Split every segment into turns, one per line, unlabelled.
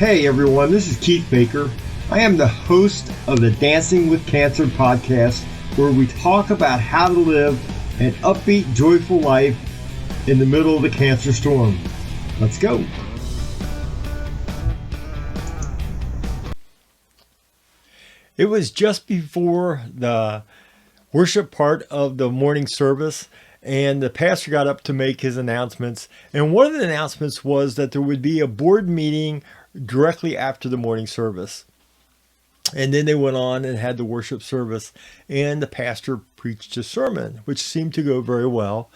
Hey everyone, this is Keith Baker. I am the host of the Dancing with Cancer podcast, where we talk about how to live an upbeat, joyful life in the middle of the cancer storm. Let's go. It was just before the worship part of the morning service, and the pastor got up to make his announcements. And one of the announcements was that there would be a board meeting directly after the morning service. And then they went on and had the worship service, and the pastor preached a sermon, which seemed to go very well.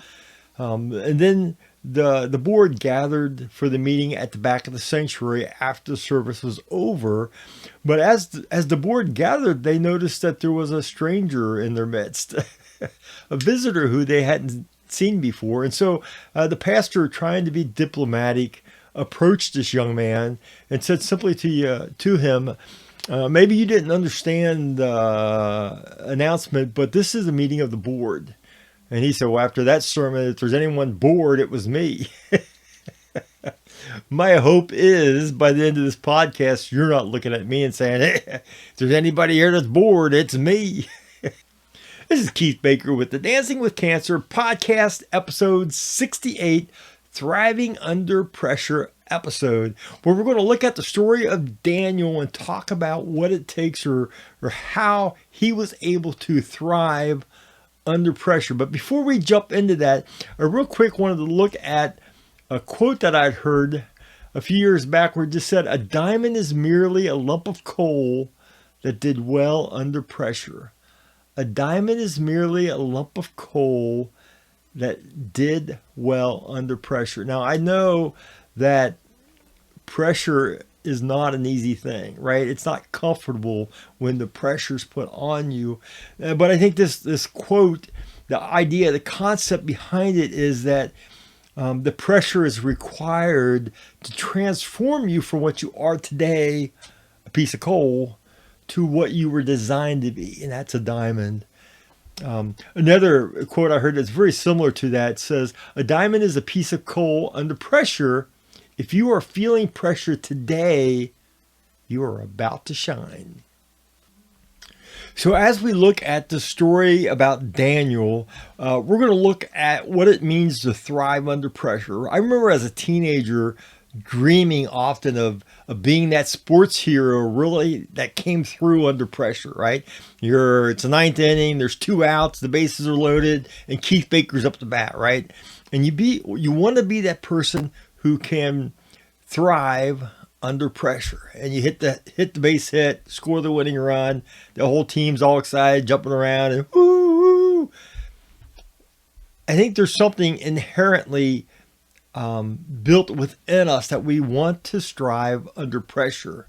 And then the board gathered for the meeting at the back of the sanctuary after the service was over. But as the board gathered, they noticed that there was a stranger in their midst, a visitor who they hadn't seen before. And so the pastor, trying to be diplomatic, approached this young man and said simply to him, maybe you didn't understand the announcement, but this is a meeting of the board. And he said, well, after that sermon, if there's anyone bored, it was me. My hope is by the end of this podcast, you're not looking at me and saying, hey, if there's anybody here that's bored, it's me. This is Keith Baker with the Dancing with Cancer podcast, episode 68, Thriving Under Pressure episode, where we're going to look at the story of Daniel and talk about what it takes or how he was able to thrive under pressure. But before we jump into that, I real quick wanted to look at a quote that I'd heard a few years back where it just said, a diamond is merely a lump of coal that did well under pressure. A diamond is merely a lump of coal that did well under pressure. Now, I know that pressure is not an easy thing, right? It's not comfortable when the pressure's put on you. But I think this quote, the idea, the concept behind it is that the pressure is required to transform you from what you are today, a piece of coal, to what you were designed to be, and that's a diamond. Another quote I heard that's very similar to that says, a diamond is a piece of coal under pressure. If you are feeling pressure today, you are about to shine. So as we look at the story about Daniel, we're going to look at what it means to thrive under pressure. I remember as a teenager dreaming often of being that sports hero really that came through under pressure, right? It's the ninth inning, there's 2 outs, the bases are loaded, and Keith Baker's up to bat, right? And you want to be that person who can thrive under pressure. And you hit the base hit, score the winning run, the whole team's all excited, jumping around, and woo! I think there's something inherently built within us that we want to strive under pressure.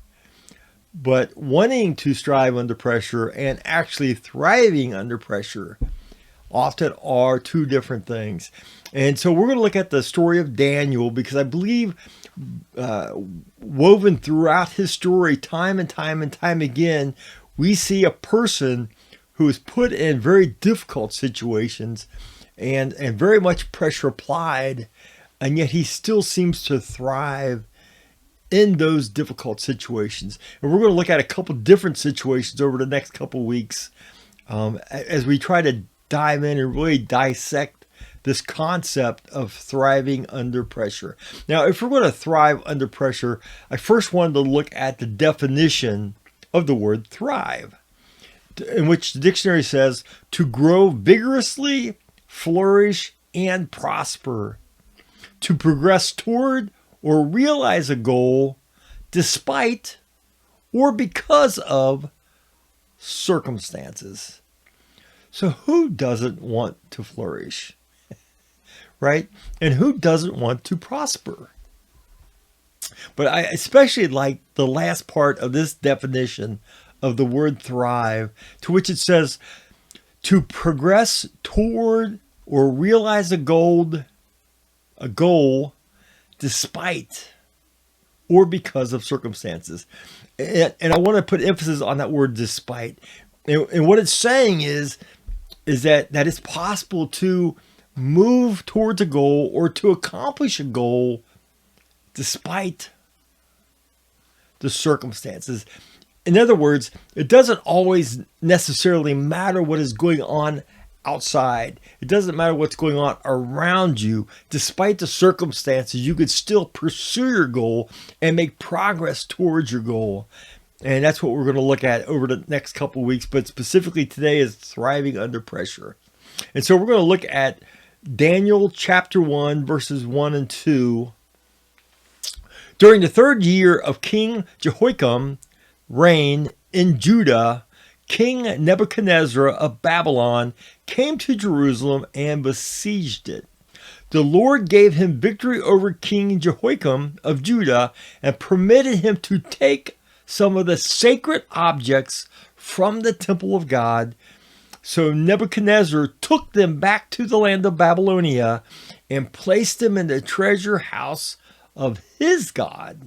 But wanting to strive under pressure and actually thriving under pressure often are two different things. And so we're going to look at the story of Daniel, because I believe woven throughout his story time and time and time again, we see a person who is put in very difficult situations and very much pressure applied, and yet he still seems to thrive in those difficult situations. And we're going to look at a couple different situations over the next couple weeks as we try to dive in and really dissect this concept of thriving under pressure. Now, if we're going to thrive under pressure, I first wanted to look at the definition of the word thrive, in which the dictionary says to grow vigorously, flourish, and prosper, to progress toward or realize a goal despite or because of circumstances. So who doesn't want to flourish, right? And who doesn't want to prosper? But I especially like the last part of this definition of the word thrive, to which it says to progress toward or realize a goal despite or because of circumstances. And I want to put emphasis on that word despite. And what it's saying is that it's possible to move towards a goal or to accomplish a goal despite the circumstances. In other words, it doesn't always necessarily matter what is going on outside. It doesn't matter what's going on around you. Despite the circumstances, you could still pursue your goal and make progress towards your goal. And that's what we're going to look at over the next couple of weeks. But specifically today is thriving under pressure. And so we're going to look at Daniel chapter 1, verses 1 and 2. During the third year of King Jehoiakim reign in Judah, King Nebuchadnezzar of Babylon came to Jerusalem and besieged it. The Lord gave him victory over King Jehoiakim of Judah and permitted him to take some of the sacred objects from the temple of God. So Nebuchadnezzar took them back to the land of Babylonia and placed them in the treasure house of his God.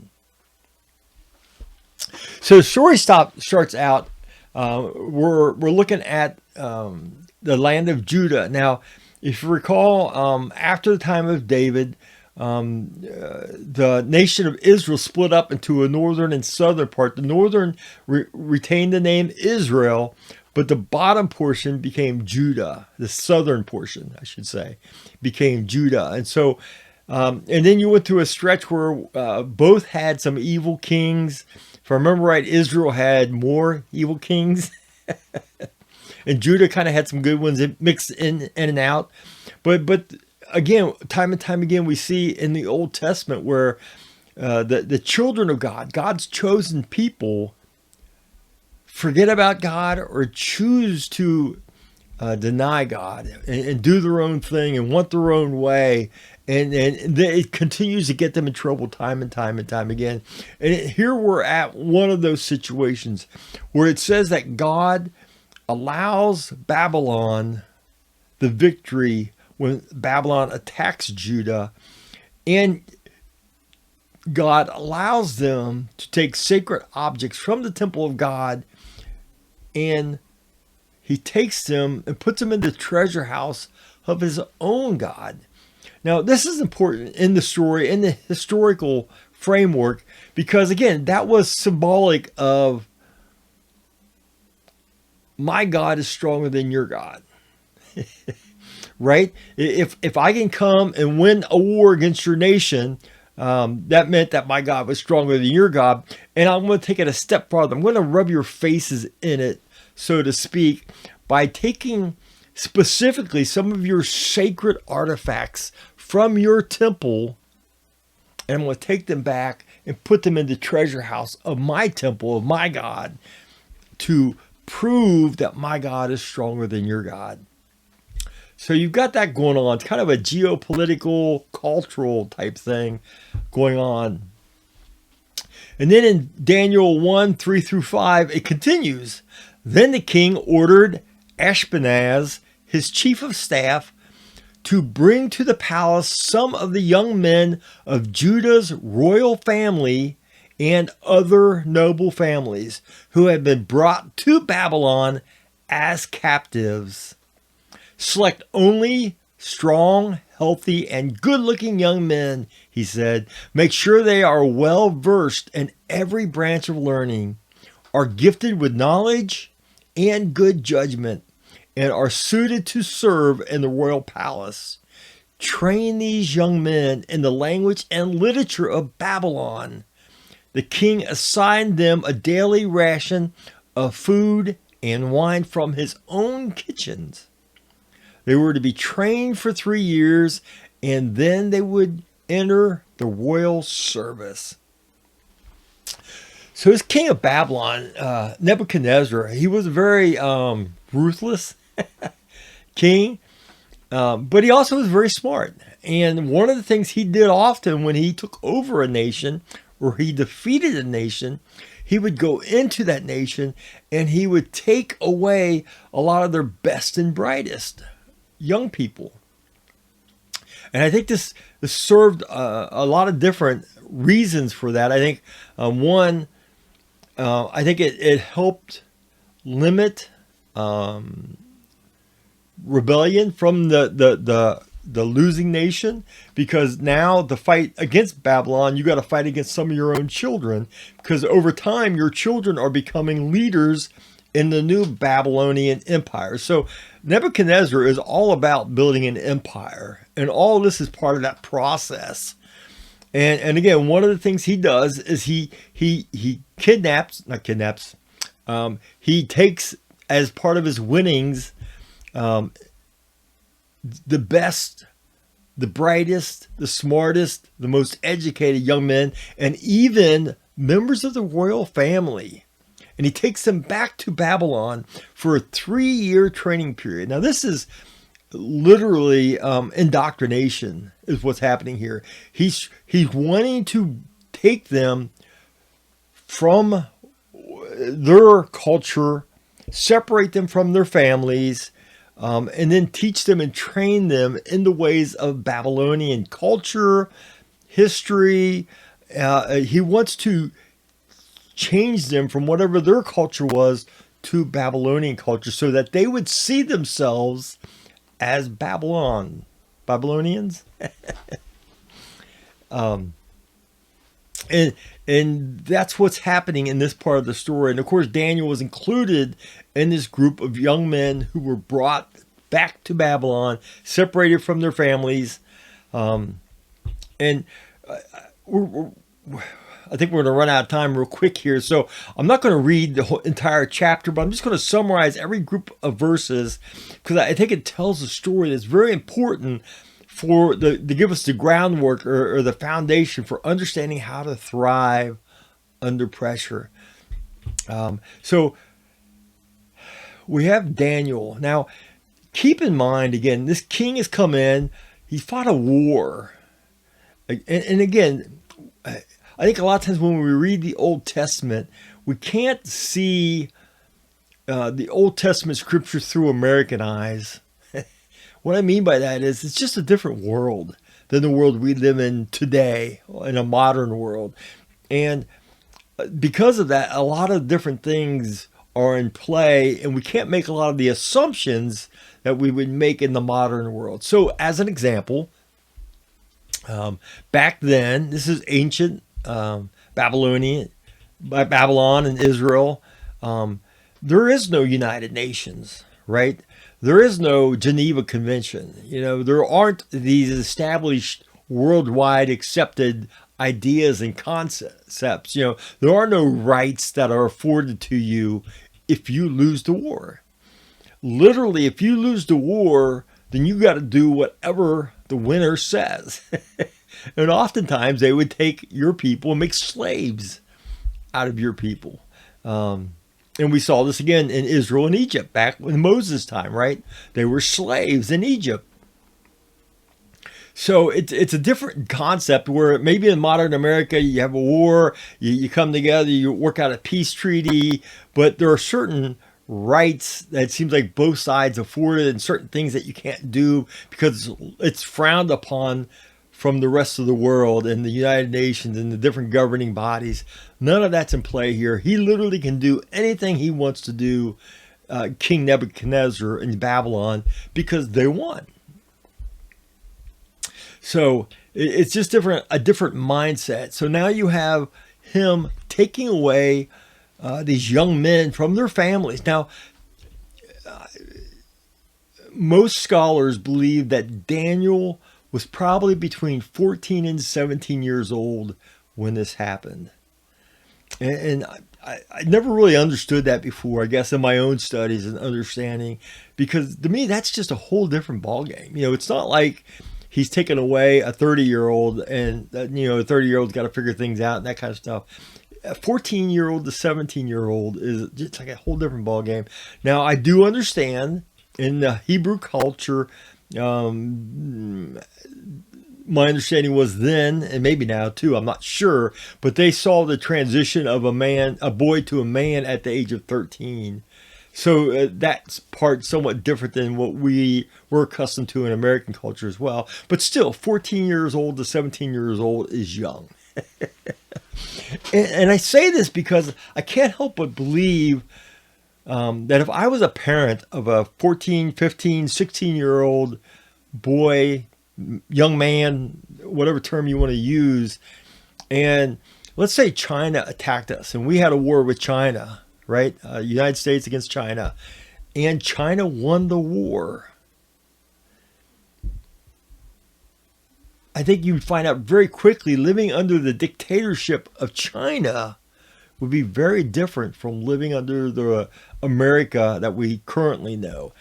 So the story starts out, we're looking at the land of Judah. Now, if you recall, after the time of David, the nation of Israel split up into a northern and southern part. The northern retained the name Israel, but the bottom portion became Judah. The southern portion, I should say, became Judah. And so, and then you went through a stretch where both had some evil kings. If I remember right, Israel had more evil kings. And Judah kind of had some good ones mixed in and out. But again, time and time again, we see in the Old Testament where the children of God, God's chosen people, forget about God or choose to deny God and do their own thing and want their own way. And it continues to get them in trouble time and time and time again. And here we're at one of those situations where it says that God allows Babylon the victory when Babylon attacks Judah, and God allows them to take sacred objects from the temple of God, and he takes them and puts them in the treasure house of his own God. Now, this is important in the story, in the historical framework, because again, that was symbolic of my God is stronger than your God. Right? If I can come and win a war against your nation, that meant that my God was stronger than your God. And I'm going to take it a step farther. I'm going to rub your faces in it, so to speak, by taking specifically some of your sacred artifacts from your temple, and I'm going to take them back and put them in the treasure house of my temple, of my God, to prove that my God is stronger than your God. So you've got that going on. It's kind of a geopolitical, cultural type thing going on. And then in Daniel 1, 3 through 5, it continues. Then the king ordered Ashpenaz, his chief of staff, to bring to the palace some of the young men of Judah's royal family and other noble families who had been brought to Babylon as captives. Select only strong, healthy, and good-looking young men, he said. Make sure they are well versed in every branch of learning, are gifted with knowledge and good judgment, and are suited to serve in the royal palace. Train these young men in the language and literature of Babylon. The king assigned them a daily ration of food and wine from his own kitchens. They were to be trained for 3 years, and then they would enter the royal service. So this king of Babylon, Nebuchadnezzar, he was a very ruthless king, but he also was very smart. And one of the things he did often when he took over a nation or he defeated a nation, he would go into that nation and he would take away a lot of their best and brightest young people. And I think this served a lot of different reasons for that. I think one, I think it helped limit rebellion from the the losing nation, because now the fight against Babylon, you got to fight against some of your own children, because over time your children are becoming leaders in the new Babylonian empire. So Nebuchadnezzar is all about building an empire, and all this is part of that process. And again, one of the things he does is he kidnaps, not kidnaps, he takes as part of his winnings the best, the brightest, the smartest, the most educated young men, and even members of the royal family. And he takes them back to Babylon for a 3-year training period. Now, this is literally indoctrination is what's happening here. He's wanting to take them from their culture, separate them from their families, and then teach them and train them in the ways of Babylonian culture, history. He wants to change them from whatever their culture was to Babylonian culture so that they would see themselves as Babylonians. And that's what's happening in this part of the story. And of course, Daniel was included in this group of young men who were brought back to Babylon, separated from their families. And I think we're going to run out of time real quick here. So I'm not going to read the whole entire chapter, but I'm just going to summarize every group of verses because I think it tells a story that's very important for to give us the groundwork or the foundation for understanding how to thrive under pressure. So we have Daniel. Now, keep in mind, again, this king has come in. He fought a war. And again, I think a lot of times when we read the Old Testament, we can't see the Old Testament scripture through American eyes. What I mean by that is it's just a different world than the world we live in today, in a modern world. And because of that, a lot of different things are in play, and we can't make a lot of the assumptions that we would make in the modern world. So as an example, back then, this is ancient Babylon and Israel. There is no United Nations, right? There is no Geneva Convention. You know, there aren't these established worldwide accepted ideas and concepts. You know, there are no rights that are afforded to you if you lose the war. Literally, if you lose the war, then you got to do whatever the winner says. And oftentimes they would take your people and make slaves out of your people. And we saw this again in Israel and Egypt back in Moses' time, right? They were slaves in Egypt. So it's a different concept where maybe in modern America you have a war, you come together, you work out a peace treaty, but there are certain rights that it seems like both sides afforded and certain things that you can't do because it's frowned upon from the rest of the world and the United Nations and the different governing bodies. None of that's in play here. He literally can do anything he wants to do, King Nebuchadnezzar in Babylon, because they won. So it's just a different mindset. So now you have him taking away these young men from their families. Now, most scholars believe that Daniel was probably between 14 and 17 years old when this happened. And I never really understood that before, I guess, in my own studies and understanding, because to me, that's just a whole different ballgame. You know, it's not like he's taken away a 30-year-old and, you know, a 30-year-old's got to figure things out and that kind of stuff. A 14-year-old to 17-year-old is just like a whole different ballgame. Now, I do understand in the Hebrew culture, my understanding was then, and maybe now too, I'm not sure, but they saw the transition of a boy to a man at the age of 13. So that's part somewhat different than what we were accustomed to in American culture as well. But still, 14 years old to 17 years old is young. And I say this because I can't help but believe that if I was a parent of a 14, 15, 16-year-old boy young man, whatever term you want to use. And let's say China attacked us and we had a war with China, right? United States against China, and China won the war. I think you'd find out very quickly living under the dictatorship of China would be very different from living under the America that we currently know.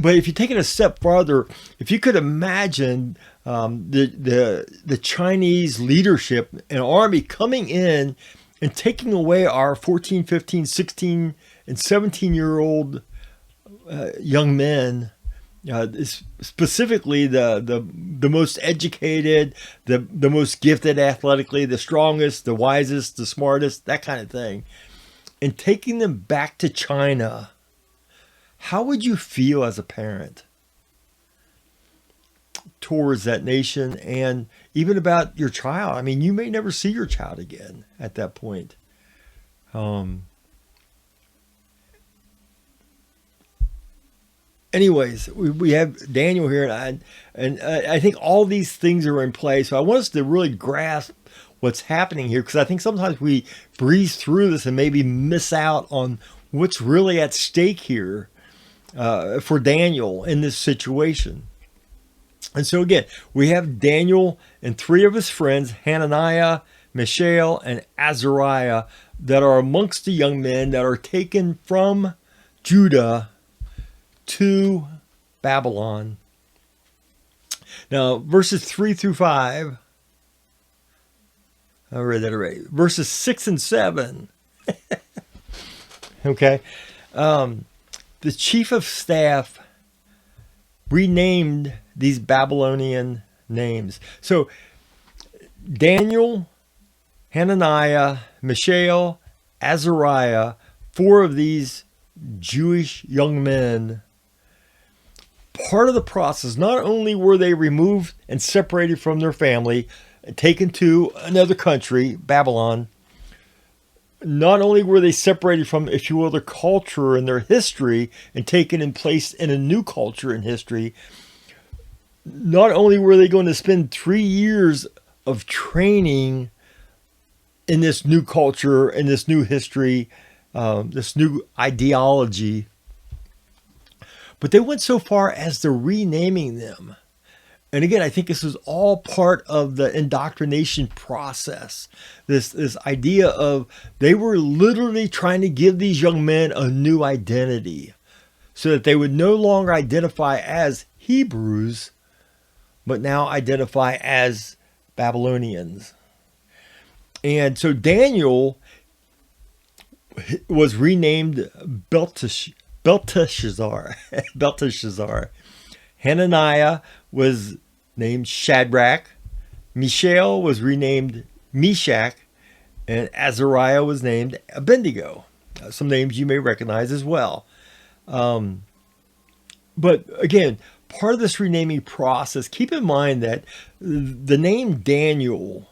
But if you take it a step farther, if you could imagine the Chinese leadership and army coming in and taking away our 14, 15, 16, and 17-year-old young men, specifically the most educated, the most gifted athletically, the strongest, the wisest, the smartest, that kind of thing, and taking them back to China, how would you feel as a parent towards that nation and even about your child? I mean, you may never see your child again at that point. Anyways, we have Daniel here, and I think all these things are in play. So I want us to really grasp what's happening here, because I think sometimes we breeze through this and maybe miss out on what's really at stake here for Daniel in this situation. And so again, we have Daniel and three of his friends, Hananiah, Mishael, and Azariah, that are amongst the young men that are taken from Judah to Babylon. Now, verses 3 through 5, I read that already. Verses 6 and 7. Okay. The chief of staff renamed these Babylonian names. So Daniel, Hananiah, Mishael, Azariah, four of these Jewish young men, part of the process, not only were they removed and separated from their family, taken to another country, Babylon, not only were they separated from, if you will, their culture and their history and taken and placed in a new culture and history, not only were they going to spend 3 years of training in this new culture and this new history, this new ideology, but they went so far as to renaming them. And again, I think this is all part of the indoctrination process. This idea of they were literally trying to give these young men a new identity so that they would no longer identify as Hebrews, but now identify as Babylonians. And so Daniel was renamed Belteshazzar. Belteshazzar. Hananiah was named Shadrach. Mishael was renamed Meshach. And Azariah was named Abednego. Some names you may recognize as well. But again, part of this renaming process, keep in mind that the name Daniel,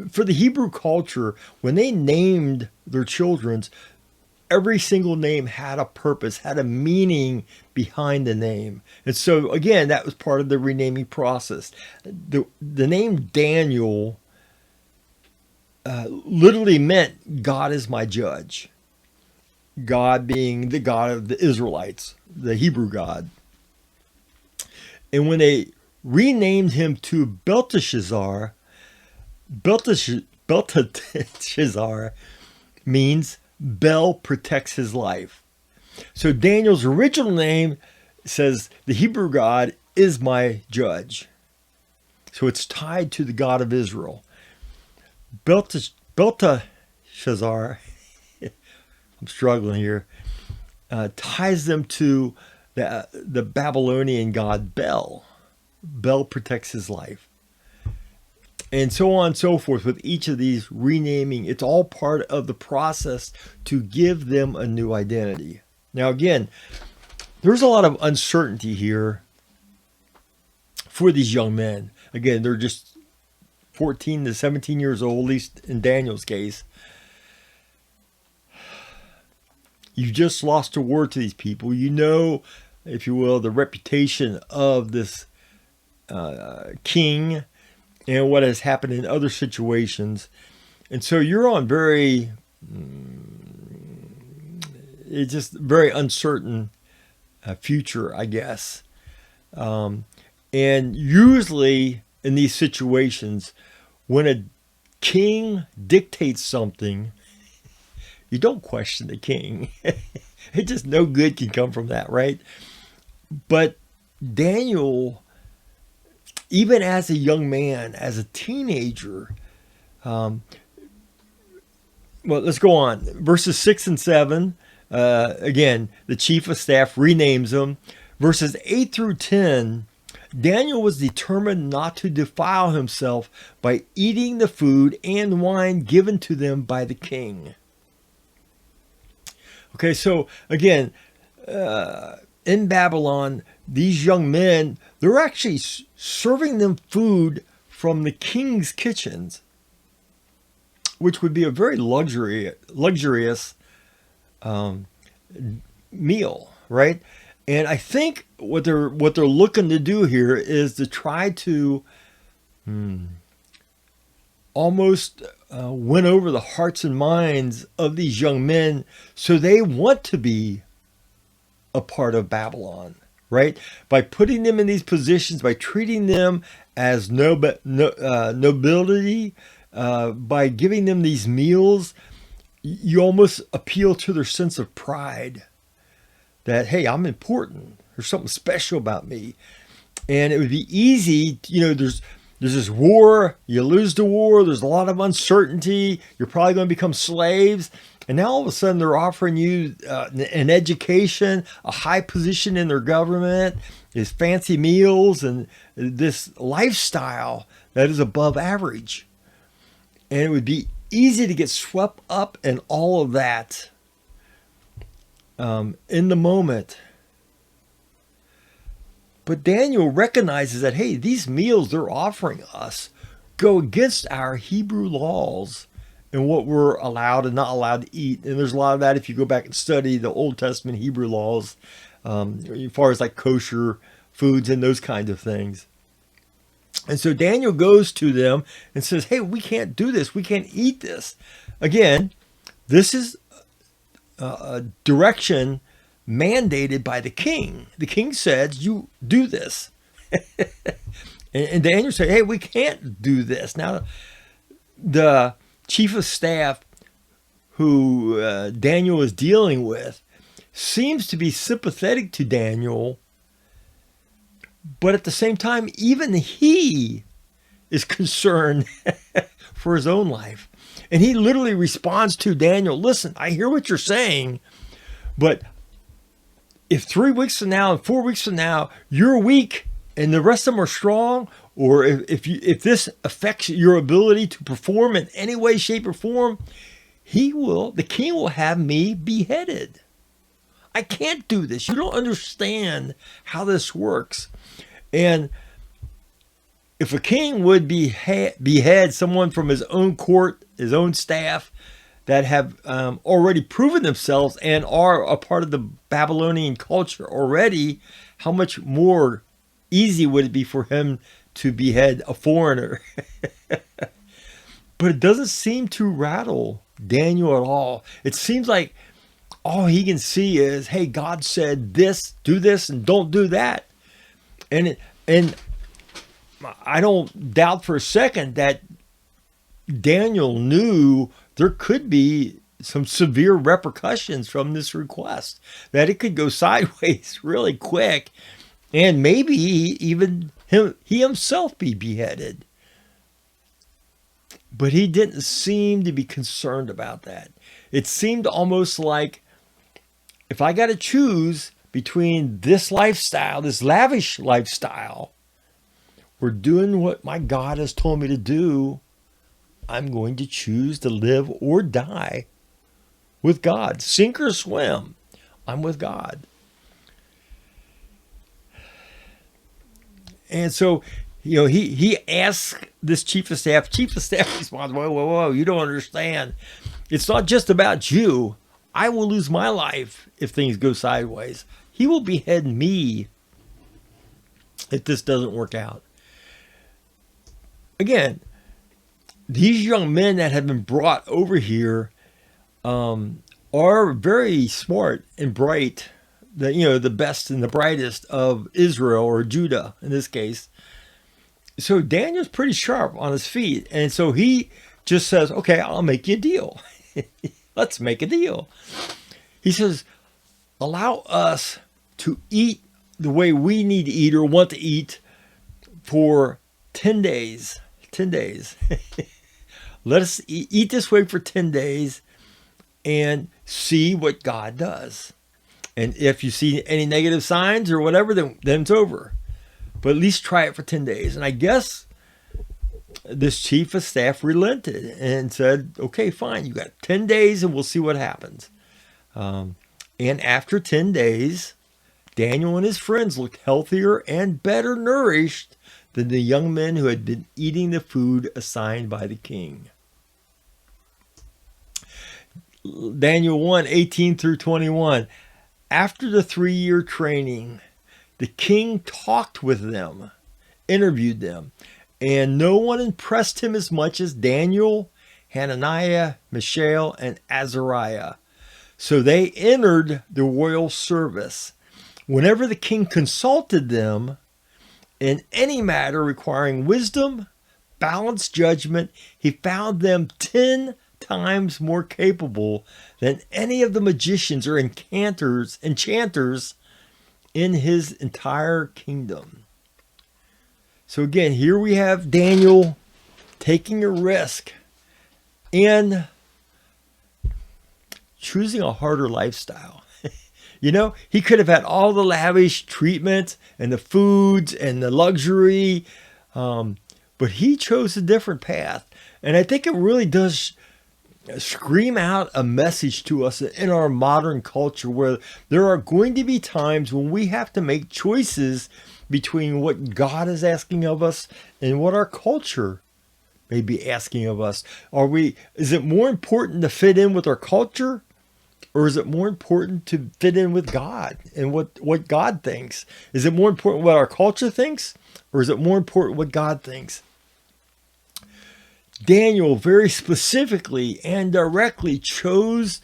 for the Hebrew culture, when they named their children, every single name had a purpose, had a meaning behind the name. And so, again, that was part of the renaming process. The name Daniel literally meant God is my judge. God being the God of the Israelites, the Hebrew God. And when they renamed him to Belteshazzar, Belteshazzar means Bel protects his life. So Daniel's original name says the Hebrew God is my judge. So it's tied to the God of Israel. Belteshazzar, I'm struggling here, ties them to the Babylonian god Bel. Bel protects his life. And so on and so forth with each of these renaming. It's all part of the process to give them a new identity. Now, again, there's a lot of uncertainty here for these young men. Again, they're just 14 to 17 years old, at least in Daniel's case. You just lost a war to these people. You know, if you will, the reputation of this king and what has happened in other situations. And so you're on it's just very uncertain future, I guess. And usually in these situations, when a king dictates something, you don't question the king. It just no good can come from that, right? But Daniel, even as a young man, as a teenager, well, let's go on. Verses 6 and 7, again, the chief of staff renames them. Verses 8 through 10, Daniel was determined not to defile himself by eating the food and wine given to them by the king. Okay, so again, in Babylon, these young men, they're actually serving them food from the king's kitchens, which would be a very luxurious meal, right? And I think what they're looking to do here is to try to almost win over the hearts and minds of these young men, so they want to be a part of Babylon, right? By putting them in these positions, by treating them as nobility, by giving them these meals, you almost appeal to their sense of pride that, hey, I'm important. There's something special about me. And it would be easy, there's this war, you lose the war, there's a lot of uncertainty, you're probably going to become slaves. And now all of a sudden they're offering you an education, a high position in their government, these fancy meals, and this lifestyle that is above average. And it would be easy to get swept up in all of that in the moment. But Daniel recognizes that, hey, these meals they're offering us go against our Hebrew laws and what we're allowed and not allowed to eat. And there's a lot of that if you go back and study the Old Testament Hebrew laws, as far as like kosher foods and those kinds of things. And so Daniel goes to them and says, hey, we can't do this. We can't eat this. Again, this is a direction mandated by the king. The king says, you do this. and Daniel said, hey, we can't do this. Now, the chief of staff who Daniel is dealing with seems to be sympathetic to Daniel, but at the same time, even he is concerned for his own life. And he literally responds to Daniel, listen, I hear what you're saying, but if 3 weeks from now and 4 weeks from now, you're weak and the rest of them are strong, or if this affects your ability to perform in any way, shape, or form, the king will have me beheaded. I can't do this. You don't understand how this works. And if a king would behead someone from his own court, his own staff, that have already proven themselves and are a part of the Babylonian culture already, how much more easy would it be for him to behead a foreigner? But it doesn't seem to rattle Daniel at all. It seems like all he can see is, hey, God said this, do this, and don't do that. And I don't doubt for a second that Daniel knew there could be some severe repercussions from this request, that it could go sideways really quick, and maybe even he himself be beheaded. But he didn't seem to be concerned about that. It seemed almost like, if I got to choose between this lifestyle, this lavish lifestyle, or doing what my God has told me to do, I'm going to choose to live or die with God. Sink or swim, I'm with God. And so, he asks this chief of staff. Chief of staff responds, whoa, you don't understand. It's not just about you. I will lose my life if things go sideways. He will behead me if this doesn't work out. again, these young men that have been brought over here are very smart and bright. The best and the brightest of Israel, or Judah in this case. So Daniel's pretty sharp on his feet. And so he just says, okay, I'll make you a deal. Let's make a deal. He says, allow us to eat the way we need to eat or want to eat for 10 days. 10 days. Let us eat this way for 10 days and see what God does. And if you see any negative signs or whatever, then it's over. But at least try it for 10 days. And I guess this chief of staff relented and said, okay, fine, you got 10 days and we'll see what happens. And after 10 days, Daniel and his friends looked healthier and better nourished than the young men who had been eating the food assigned by the king. Daniel 1:18 through 21. After the 3-year training, the king talked with them, interviewed them, and no one impressed him as much as Daniel, Hananiah, Mishael, and Azariah. So they entered the royal service. Whenever the king consulted them in any matter requiring wisdom, balanced judgment, he found them 10 times more capable than any of the magicians or enchanters in his entire kingdom. So again, here we have Daniel taking a risk and choosing a harder lifestyle. He could have had all the lavish treatment and the foods and the luxury, but he chose a different path. And I think it really does scream out a message to us in our modern culture, where there are going to be times when we have to make choices between what God is asking of us and what our culture may be asking of us. Is it more important to fit in with our culture, or is it more important to fit in with God and what God thinks? Is it more important what our culture thinks, or is it more important what God thinks? Daniel very specifically and directly chose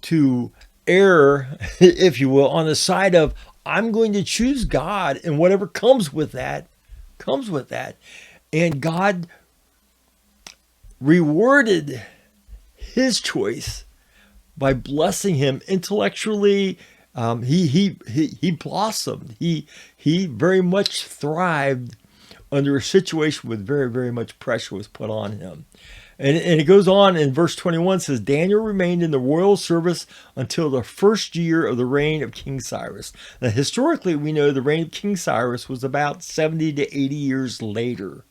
to err, if you will, on the side of, I'm going to choose God, and whatever comes with that. And God rewarded his choice by blessing him intellectually. He blossomed. He very much thrived under a situation with very, very much pressure was put on him. And it goes on in verse 21, says, Daniel remained in the royal service until the first year of the reign of King Cyrus. Now, historically, we know the reign of King Cyrus was about 70 to 80 years later.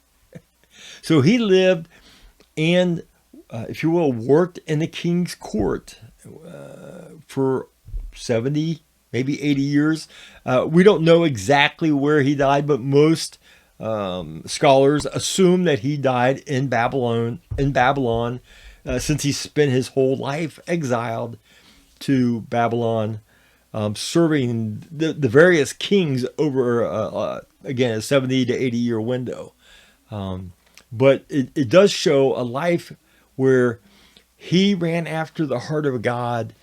So he lived and, if you will, worked in the king's court for 70, maybe 80 years. We don't know exactly where he died, but most scholars assume that he died in Babylon, since he spent his whole life exiled to Babylon, serving the various kings over, again, a 70 to 80 year window. But it does show a life where he ran after the heart of God.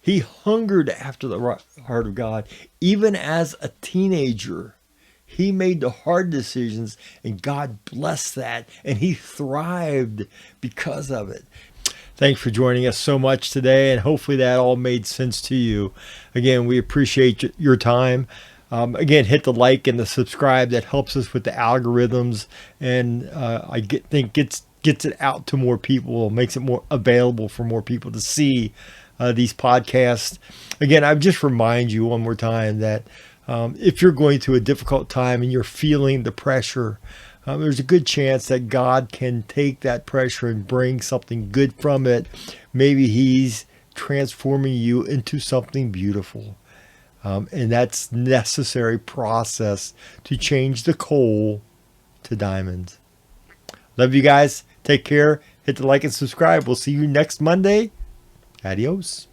He hungered after the heart of God. Even as a teenager, he made the hard decisions, and God blessed that, and he thrived because of it. Thanks for joining us so much today, and hopefully that all made sense to you. Again, we appreciate your time. Again, hit the like and the subscribe. That helps us with the algorithms, and I think gets it out to more people, makes it more available for more people to see these podcasts. Again, I just remind you one more time that if you're going through a difficult time and you're feeling the pressure, there's a good chance that God can take that pressure and bring something good from it. Maybe he's transforming you into something beautiful. And that's necessary process to change the coal to diamonds. Love you guys. Take care. Hit the like and subscribe. We'll see you next Monday. Adios.